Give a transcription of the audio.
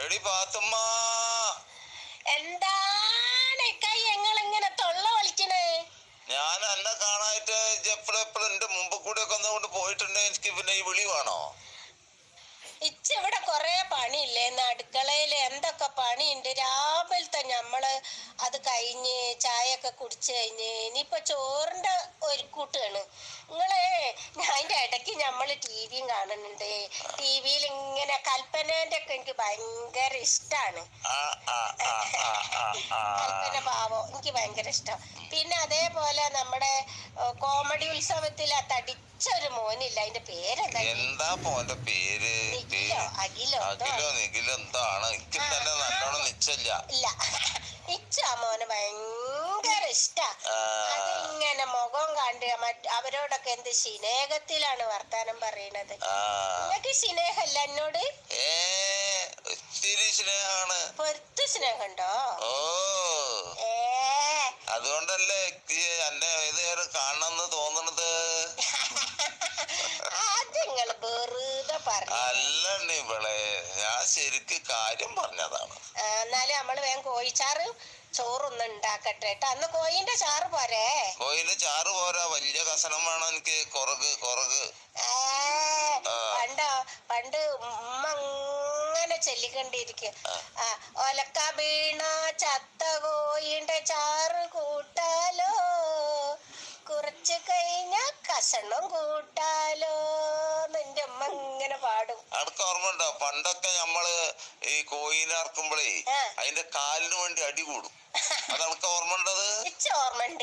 എടി പാത്തുമ്മ, എന്താണ് ഞങ്ങളിങ്ങനെ തൊള്ള വിളിക്കണേ? ഞാൻ എന്നെ കാണായിട്ട് എപ്പോഴും എന്റെ മുമ്പ് കൂടെ ഒക്കെ ഒന്നുകൊണ്ട് പോയിട്ടുണ്ടെ എനിക്ക് പിന്നെ ഈ വിളി വേണോ? ഇവിടെ കൊറേ പണിയില്ലേ അടുക്കളയില്? എന്തൊക്കെ പണിയുണ്ട്. രാവിലത്തെ ഞമ്മള് അത് കഴിഞ്ഞ് ചായയൊക്കെ കുടിച്ചു കഴിഞ്ഞ് ഇനിയിപ്പൊ ചോറിന്റെ ഒരു കൂട്ടാണ്. അതിന്റെ ഇടയ്ക്ക് നമ്മള് ടിവിയും കാണുന്നുണ്ട്. ടിവിയിൽ ഇങ്ങനെ കൽപ്പനേന്റെ ഒക്കെ എനിക്ക് ഭയങ്കര ഇഷ്ടാണ്. കൽപ്പന പാവം എനിക്ക് ഭയങ്കര ഇഷ്ടം. പിന്നെ അതേപോലെ നമ്മുടെ കോമഡി ഉത്സവത്തിൽ ആ തടിച്ചൊരു മോനില്ല, അതിന്റെ പേരെന്താ? എന്താ പോന്റെ പേര്? അഖിലോ നിഖിലോ എന്താണ്? എനിക്ക് തന്നെ നല്ലോണം നിശ്ചയില്ല. ഇല്ല, ഇച്ചു ആ മോനെ ഭയങ്കര ഇഷ്ടാ. അതിങ്ങനെ മുഖം കണ്ട് അവരോടൊക്കെ എന്ത് സ്നേഹത്തിലാണ് വർത്താനം പറയണത്. നിങ്ങക്ക് സ്നേഹല്ല എന്നോട്? ഒത്തിരി സ്നേഹാണ്. പൊരുത്ത സ്നേഹമുണ്ടോ? അതുകൊണ്ടല്ലേ എന്നെ ഏത് നേരം കാണണമെന്ന് തോന്നണത്. നിങ്ങൾ വെറുതെ പറഞ്ഞു. അല്ലണ്ണ ഇവളെ, ഞാൻ ശരിക്ക് കാര്യം പറഞ്ഞതാണ്. എന്നാലും നമ്മള് വേഗം കോഴിച്ചാറ് ചോറൊന്നും ഉണ്ടാക്കട്ടെ കേട്ടോ. അന്ന് കോയിന്റെ ചാറ് പോരെ? കോയിന്റെ ചാറ് പോരാ, വലിയ കഷണം വേണം എനിക്ക്. കൊറക്. പണ്ട് ഉമ്മ അങ്ങനെ ചൊല്ലിക്കൊണ്ടിരിക്കും. ഒലക്ക വീണ ചത്ത കോയിന്റെ ചാറ് കൂട്ടാലോ, കുറച്ച് കഴിഞ്ഞ കഷണം കൂട്ടാലോ. എന്റെ അമ്മ ഇങ്ങനെ പാടും. അനക്ക് ഓർമ്മയുണ്ടോ? പണ്ടൊക്കെ നമ്മള് ഈ കോയിനെ ഇറക്കുമ്പോഴേ അതിന്റെ കാലിന് വേണ്ടി അടി കൂടും. അതനക്ക് ഓർമ്മ ഉണ്ടത്? ഓർമ്മ ഉണ്ട്.